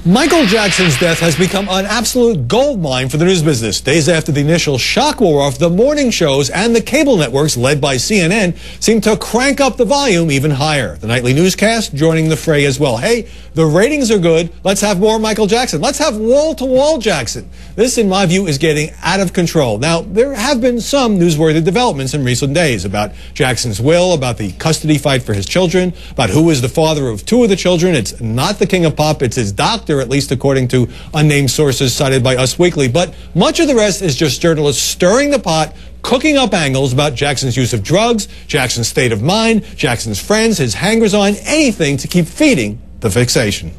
Michael Jackson's death has become an absolute goldmine for the news business. Days after the initial shock wore off, the morning shows and the cable networks, led by CNN, seem to crank up the volume even higher. The nightly newscast joining the fray as well. Hey, the ratings are good. Let's have more Michael Jackson. Let's have wall-to-wall Jackson. This, in my view, is getting out of control. Now, there have been some newsworthy developments in recent days about Jackson's will, about the custody fight for his children, about who is the father of two of the children. It's not the King of Pop, it's his doctor, at least according to unnamed sources cited by Us Weekly. But much of the rest is just journalists stirring the pot, cooking up angles about Jackson's use of drugs, Jackson's state of mind, Jackson's friends, his hangers-on, anything to keep feeding the fixation.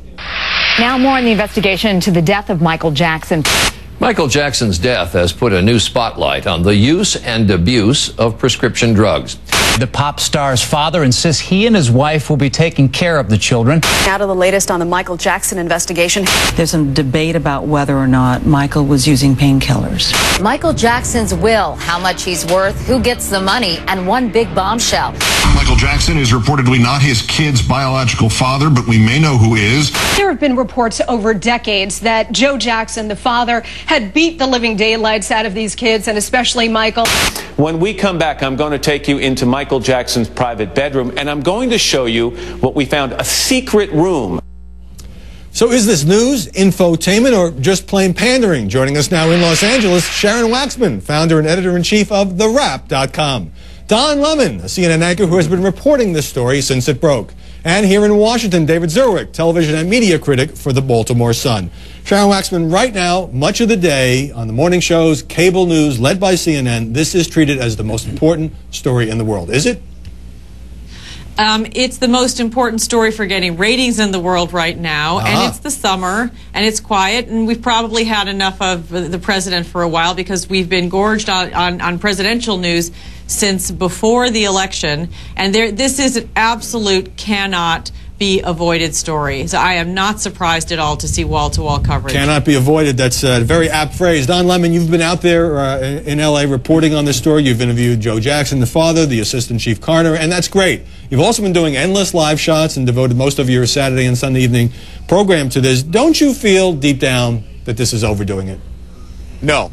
Now more on the investigation into the death of Michael Jackson. Michael Jackson's death has put a new spotlight on the use and abuse of prescription drugs. The pop star's father insists he and his wife will be taking care of the children. Now to the latest on the Michael Jackson investigation. There's some debate about whether or not Michael was using painkillers. Michael Jackson's will, how much he's worth, who gets the money, and one big bombshell. Michael Jackson is reportedly not his kid's biological father, but we may know who is. There have been reports over decades that Joe Jackson, the father, had beat the living daylights out of these kids, and especially Michael. When we come back, I'm going to take you into Michael Jackson's private bedroom, and I'm going to show you what we found, a secret room. So is this news, infotainment, or just plain pandering? Joining us now in Los Angeles, Sharon Waxman, founder and editor-in-chief of TheWrap.com. Don Lemon, a CNN anchor who has been reporting this story since it broke. And here in Washington, David Zurawik, television and media critic for the Baltimore Sun. Sharon Waxman, right now, much of the day on the morning shows, cable news, led by CNN, this is treated as the most important story in the world. Is it? It's the most important story for getting ratings in the world right now, and it's the summer, and it's quiet, and we've probably had enough of the president for a while because we've been gorged on presidential news since before the election, and this is an absolute cannot be avoided story. So I am not surprised at all to see wall-to-wall coverage. Cannot be avoided. That's a very apt phrase. Don Lemon, you've been out there in L.A. reporting on this story. You've interviewed Joe Jackson, the father, the assistant chief coroner, and that's great. You've also been doing endless live shots and devoted most of your Saturday and Sunday evening program to this. Don't you feel deep down that this is overdoing it? No.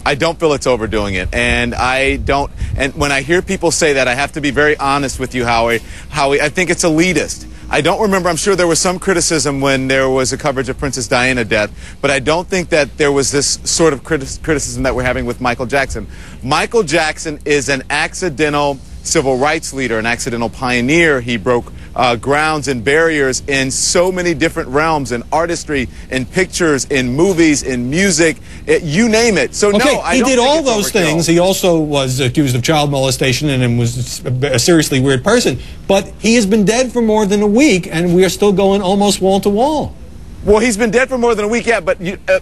I don't feel it's overdoing it, and when I hear people say that, I have to be very honest with you, Howie. I think it's elitist. I don't remember, I'm sure there was some criticism when there was a coverage of Princess Diana's death, but I don't think that there was this sort of criticism that we're having with Michael Jackson. Michael Jackson is an accidental civil rights leader, an accidental pioneer. He broke grounds and barriers in so many different realms, in artistry, in pictures, in movies, in music, you name it. So okay, no, I don't he did think all it's those overkill. things. He also was accused of child molestation and was a seriously weird person. But he has been dead for more than a week, and we are still going almost wall to wall. Well, he's been dead for more than a week, yeah, but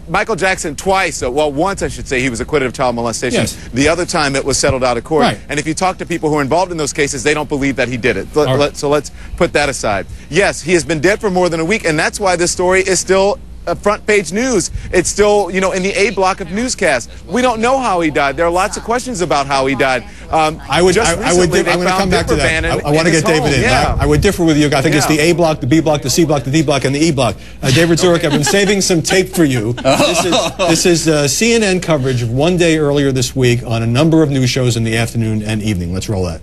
Michael Jackson twice, well, once I should say, he was acquitted of child molestation. Yes. The other time it was settled out of court. Right. And if you talk to people who are involved in those cases, they don't believe that he did it. So let's put that aside. Yes, he has been dead for more than a week, and that's why this story is still front page news. It's still, you know, in the A block of newscasts. We don't know how he died. There are lots of questions about how he died. I'm going to come back to that. I want to get David in. Yeah. I would differ with you. I think it's the A block, the B block, the C block, the D block, and the E block. David Zurawik, I've been saving some tape for you. This is CNN coverage of one day earlier this week on a number of news shows in the afternoon and evening. Let's roll that.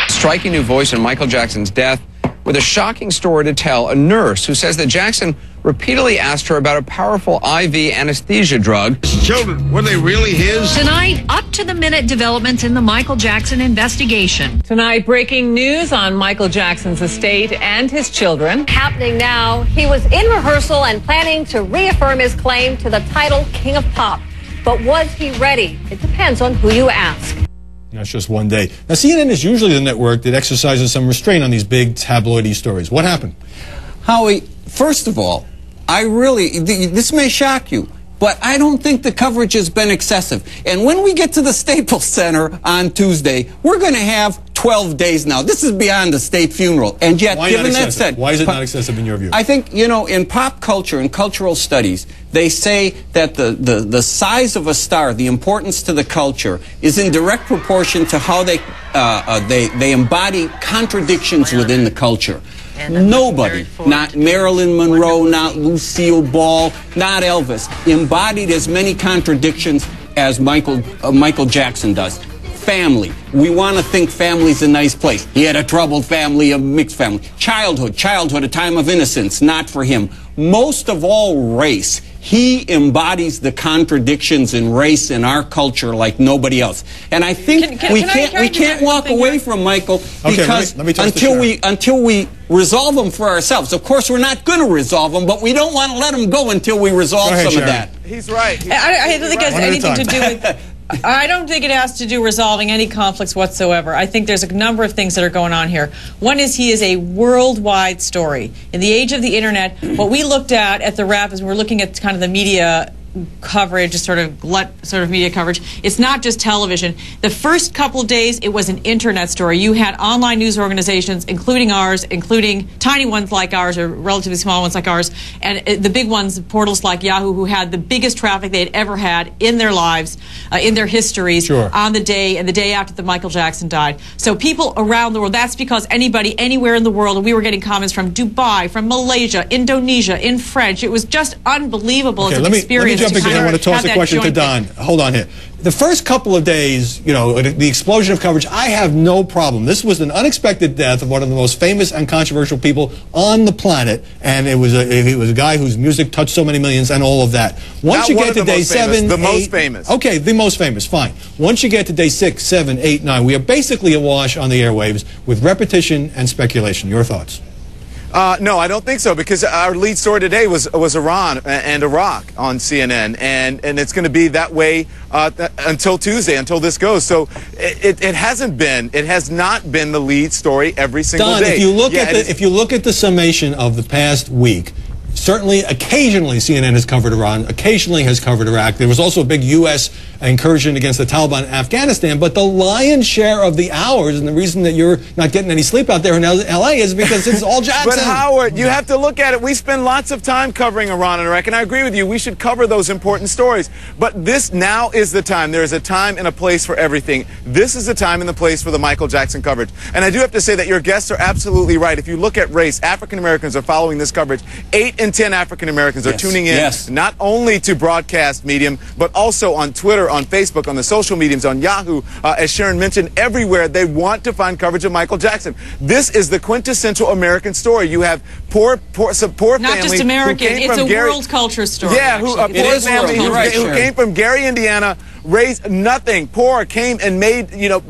Striking new voice in Michael Jackson's death with a shocking story to tell, a nurse who says that Jackson repeatedly asked her about a powerful IV anesthesia drug. Children, were they really his? Tonight, up-to-the-minute developments in the Michael Jackson investigation. Tonight, breaking news on Michael Jackson's estate and his children. Happening now, he was in rehearsal and planning to reaffirm his claim to the title King of Pop. But was he ready? It depends on who you ask. That's just one day. Now, CNN is usually the network that exercises some restraint on these big tabloidy stories. What happened? Howie, first of all, this may shock you, but I don't think the coverage has been excessive. And when we get to the Staples Center on Tuesday, we're going to have 12 days now. This is beyond a state funeral. And yet, given that said, why is it not excessive in your view? I think, you know, in pop culture and cultural studies, they say that the size of a star, the importance to the culture, is in direct proportion to how they embody contradictions within the culture. Nobody, not Marilyn Monroe, not Lucille Ball, not Elvis, embodied as many contradictions as Michael Jackson does. Family. We want to think family's a nice place. He had a troubled family, a mixed family. Childhood, a time of innocence, not for him. Most of all, race. He embodies the contradictions in race in our culture like nobody else. And I think we can't walk away from Michael because until we resolve them for ourselves. Of course, we're not going to resolve them, but we don't want to let them go until we resolve some Sharon. of that. He's right. I don't think it has anything to do with... I don't think it has to do resolving any conflicts whatsoever. I think there's a number of things that are going on here. One is he is a worldwide story. In the age of the internet, what we looked at the wrap is we're looking at kind of the media coverage, sort of media coverage. It's not just television. The first couple of days, it was an internet story. You had online news organizations, including ours, including tiny ones like ours, or relatively small ones like ours, and the big ones, portals like Yahoo, who had the biggest traffic they had ever had in their lives, in their histories, on the day and the day after the Michael Jackson died. So people around the world, that's because anybody, anywhere in the world, and we were getting comments from Dubai, from Malaysia, Indonesia, in French. It was just unbelievable as an experience. I want to toss a question to Don. Hold on here. The first couple of days, you know, the explosion of coverage, I have no problem. This was an unexpected death of one of the most famous and controversial people on the planet, and it was a guy whose music touched so many millions and all of that. Once you get to day 7, the most famous. Okay, the most famous, fine. Once you get to day 6, 7, 8, 9, we are basically awash on the airwaves with repetition and speculation. Your thoughts? No, I don't think so, because our lead story today was Iran and Iraq on CNN, and it's going to be that way until Tuesday, until this goes. So it has not been the lead story every single day. If you look at the summation of the past week, certainly, occasionally, CNN has covered Iran, occasionally has covered Iraq. There was also a big U.S. incursion against the Taliban in Afghanistan, but the lion's share of the hours, and the reason that you're not getting any sleep out there in L.A. is because it's all Jackson. But Howard, you have to look at it. We spend lots of time covering Iran and Iraq, and I agree with you. We should cover those important stories. But this now is the time. There is a time and a place for everything. This is the time and the place for the Michael Jackson coverage. And I do have to say that your guests are absolutely right. If you look at race, African Americans are following this coverage. 8 in 10 African Americans are tuning in, not only to broadcast medium, but also on Twitter, on Facebook, on the social mediums, on Yahoo. As Sharon mentioned, everywhere they want to find coverage of Michael Jackson. This is the quintessential American story. You have poor family. Not just American, it's a world culture story. Yeah, a poor family who came from Gary, Indiana, raised nothing, poor, came and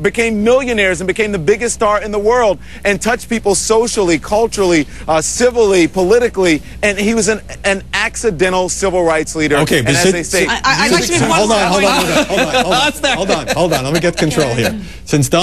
became millionaires and became the biggest star in the world and touched people socially, culturally, civilly, politically, and he was an accidental civil rights leader. Okay, and as they say, hold on. Let me get control here. Since Don